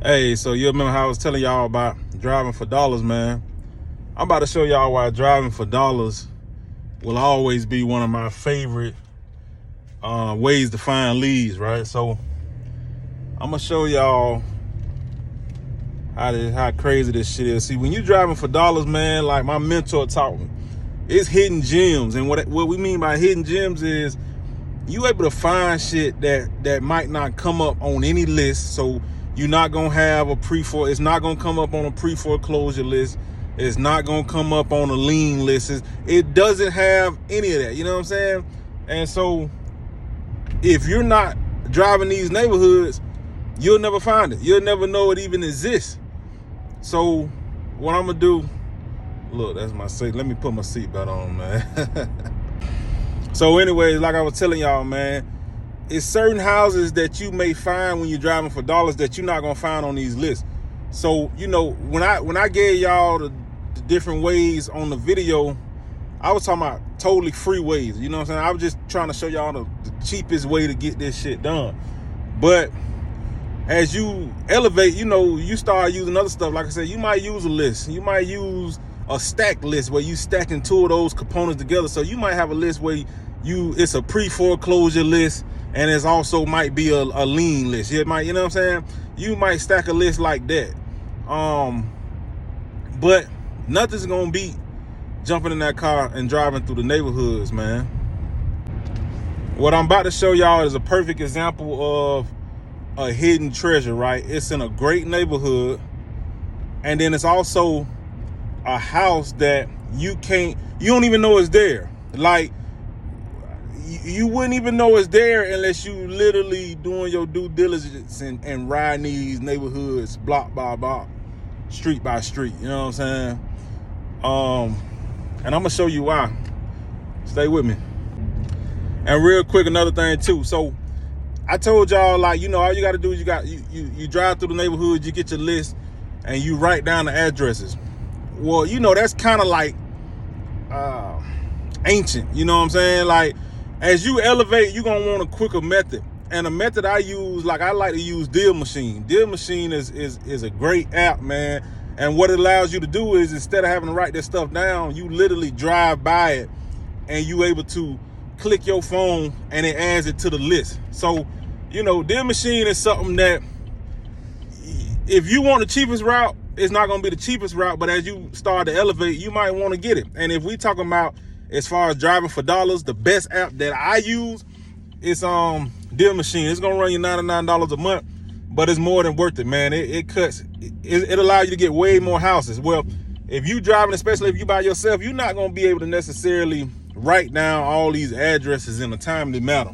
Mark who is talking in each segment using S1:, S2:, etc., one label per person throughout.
S1: Hey, so you remember how I was telling y'all about driving for dollars, man? I'm about to show y'all why driving for dollars will always be one of my favorite ways to find leads, right? So I'm gonna show y'all how crazy this shit is. See, when you driving for dollars, man, like my mentor taught me, it's hidden gems. And what we mean by hidden gems is you able to find shit that might not come up on any list. So you're not gonna have it's not gonna come up on a pre-foreclosure list. It's not gonna come up on a lien list. It doesn't have any of that. You know what I'm saying? And so if you're not driving these neighborhoods, you'll never find it. You'll never know it even exists. So what I'm gonna do, look, that's my seat. Let me put my seatbelt on, man. So anyways, like I was telling y'all, man, it's certain houses that you may find when you're driving for dollars that you're not gonna find on these lists. So, you know, when I gave y'all the different ways on the video, I was talking about totally free ways. You know what I'm saying? I was just trying to show y'all the cheapest way to get this shit done. But as you elevate, you know, you start using other stuff. Like I said, you might use a list. You might use a stack list where you stacking two of those components together. So you might have a list where it's a pre-foreclosure list, and it's also might be a lien list. It might, you know what I'm saying? You might stack a list like that. But nothing's gonna beat jumping in that car and driving through the neighborhoods, man. What I'm about to show y'all is a perfect example of a hidden treasure, right? It's in a great neighborhood, and then it's also a house that you don't even know is there. Like, you wouldn't even know it's there unless you literally doing your due diligence and riding these neighborhoods block by block, street by street. You know what I'm saying? And I'm gonna show you why. Stay with me. And real quick, another thing too. So I told y'all, like, you know, all you gotta do is you drive through the neighborhood, you get your list, and you write down the addresses. Well, you know, that's kind of like ancient. You know what I'm saying? Like, as you elevate, you're gonna want a quicker method. And a method I use, like, I like to use Deal Machine. Deal Machine is a great app, man. And what it allows you to do is, instead of having to write this stuff down, you literally drive by it and you able to click your phone and it adds it to the list. So, you know, Deal Machine is something that if you want the cheapest route, it's not gonna be the cheapest route, but as you start to elevate, you might want to get it. And if we talking about as far as driving for dollars, the best app that I use is Deal Machine. It's gonna run you $99 a month, but it's more than worth it, man. It allows you to get way more houses. Well, if you driving, especially if you by yourself, you're not gonna be able to necessarily write down all these addresses in a timely manner.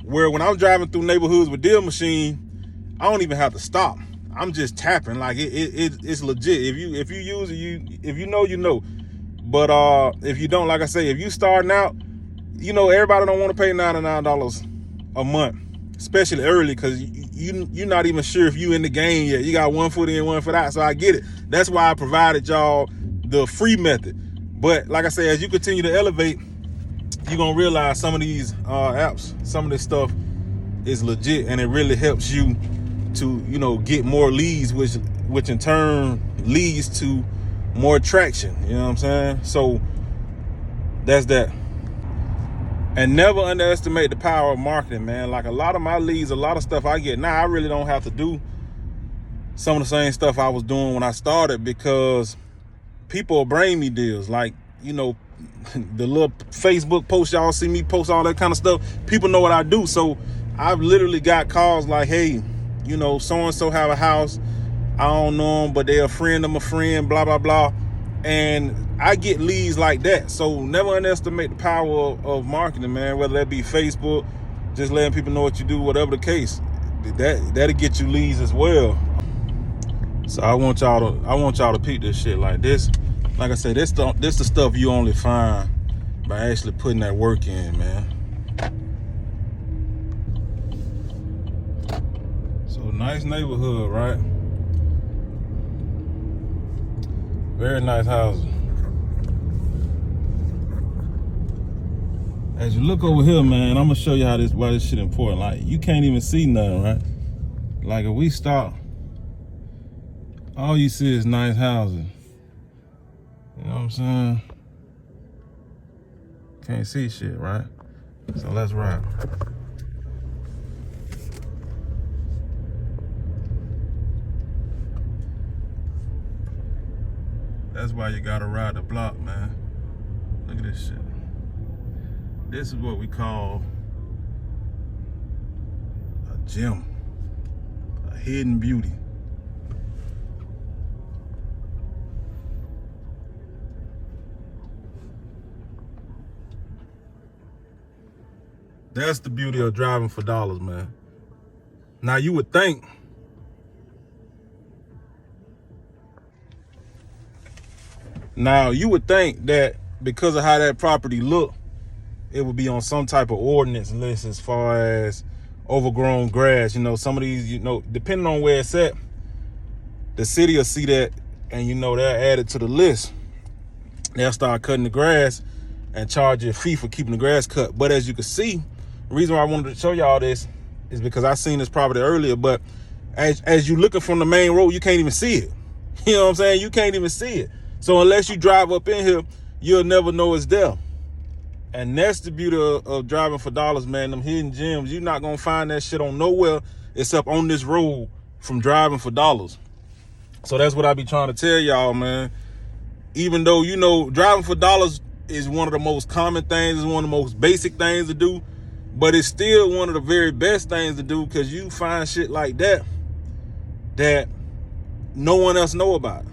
S1: Where when I'm driving through neighborhoods with Deal Machine, I don't even have to stop. I'm just tapping. Like, it's legit. If you use it, if you know, you know. But if you don't, like I say, if you starting out, you know, everybody don't want to pay $99 a month, especially early, because you're not even sure if you in the game yet. You got one foot in, one foot out. So I get it. That's why I provided y'all the free method. But like I say, as you continue to elevate, you're gonna realize some of these apps, some of this stuff is legit, and it really helps you to, you know, get more leads, which in turn leads to more traction. You know what I'm saying? So that's that. And never underestimate the power of marketing, man. Like, a lot of my leads, a lot of stuff I get now, I really don't have to do some of the same stuff I was doing when I started, because people will bring me deals. Like, you know, the little Facebook post y'all see me post, all that kind of stuff, people know what I do. So I've literally got calls like, hey, you know, so-and-so have a house, I don't know them, but they're a friend of my friend, blah, blah, blah. And I get leads like that. So never underestimate the power of marketing, man, whether that be Facebook, just letting people know what you do, whatever the case. That'll get you leads as well. So I want y'all to peep this shit. Like this. Like I say, this the stuff you only find by actually putting that work in, man. So nice neighborhood, right? Very nice houses. As you look over here, man, I'm gonna show you why this shit important. Like, you can't even see nothing, right? Like, if we stop All you see is nice houses. You know what I'm saying? Can't see shit, right? So let's ride. That's why you gotta ride the block, man. Look at this shit. This is what we call a gem, a hidden beauty. That's the beauty of driving for dollars, man. Now you would think that because of how that property look, it would be on some type of ordinance list as far as overgrown grass. You know, some of these, you know, depending on where it's at, the city will see that and, you know, they'll add it to the list. They'll start cutting the grass and charge you a fee for keeping the grass cut. But as you can see, the reason why I wanted to show y'all this is because I seen this property earlier, but as you looking from the main road, you can't even see it. You know what I'm saying? You can't even see it. So unless you drive up in here, you'll never know it's there. And that's the beauty of driving for dollars, man. Them hidden gems, you're not gonna find that shit on nowhere except on this road from driving for dollars. So that's what I be trying to tell y'all, man. Even though, you know, driving for dollars is one of the most common things, is one of the most basic things to do, but it's still one of the very best things to do because you find shit like that no one else know about.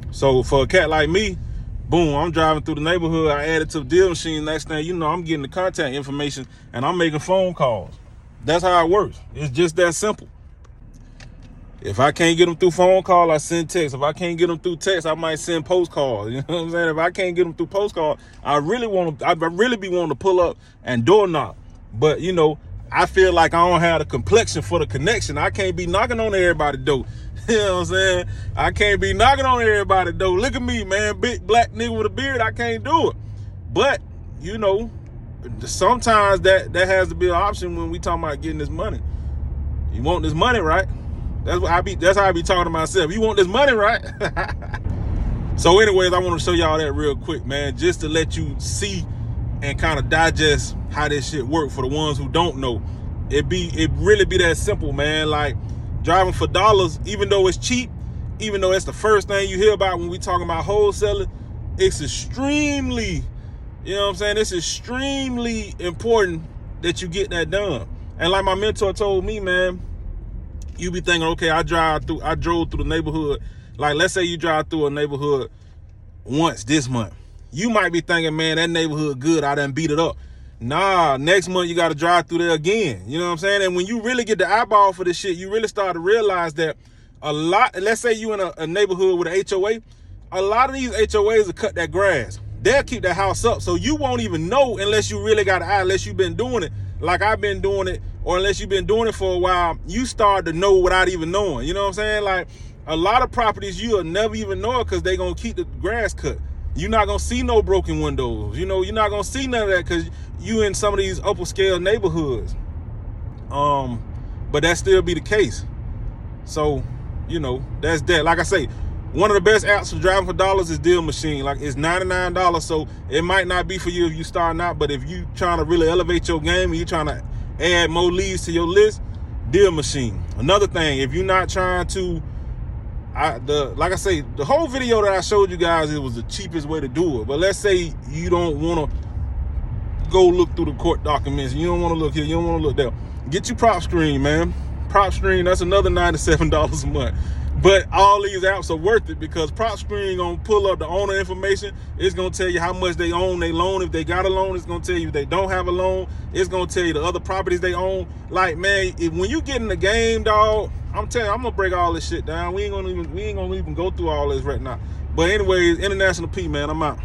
S1: So for a cat like me, boom, I'm driving through the neighborhood, I add it to the deal machine, next thing you know, I'm getting the contact information and I'm making phone calls. That's how it works. It's just that simple. If I can't get them through phone call, I send text. If I can't get them through text, I might send postcards. You know what I'm saying? If I can't get them through postcard, I really be wanting to pull up and door knock. But, you know, I feel like I don't have the complexion for the connection. I can't be knocking on everybody's door. You know what I'm saying? I can't be knocking on everybody's door. Look at me, man. Big black nigga with a beard. I can't do it. But, you know, sometimes that has to be an option when we talking about getting this money. You want this money, right? That's how I be talking to myself. You want this money, right? So anyways, I want to show y'all that real quick, man, just to let you see and kind of digest how this shit work for the ones who don't know. It really be that simple, man. Like driving for dollars, even though it's cheap, even though it's the first thing you hear about when we talking about wholesaling, it's extremely, you know what I'm saying? It's extremely important that you get that done. And like my mentor told me, man, you be thinking, okay, I drove through the neighborhood. Like, let's say you drive through a neighborhood once this month. You might be thinking, man, that neighborhood good, I done beat it up. Nah, next month you got to drive through there again. You know what I'm saying? And when you really get the eyeball for this shit, you really start to realize that a lot, let's say you in a neighborhood with an HOA, a lot of these HOAs will cut that grass. They'll keep that house up. So you won't even know unless you really got an eye, unless you've been doing it like I've been doing it, or unless you've been doing it for a while, you start to know without even knowing. You know what I'm saying? Like a lot of properties you'll never even know it because they're going to keep the grass cut. You're not going to see no broken windows. You know, you're not going to see none of that because you in some of these upper scale neighborhoods. But that still be the case. So, you know, that's that. Like I say, one of the best apps for driving for dollars is Deal Machine. Like it's $99, so it might not be for you if you starting out, but if you trying to really elevate your game and you trying to add more leads to your list, Deal Machine. Another thing, if you're not trying to, like I say, the whole video that I showed you guys, it was the cheapest way to do it. But let's say you don't want to go look through the court documents. You don't want to look here. You don't want to look there. Get your PropStream, man. PropStream, that's another $97 a month. But all these apps are worth it because PropStream gonna pull up the owner information. It's gonna tell you how much they own they loan. If they got a loan, it's gonna tell you if they don't have a loan. It's gonna tell you the other properties they own. Like, man, when you get in the game, dog, I'm telling you, I'm gonna break all this shit down. We ain't gonna even go through all this right now. But anyways, International P, man, I'm out.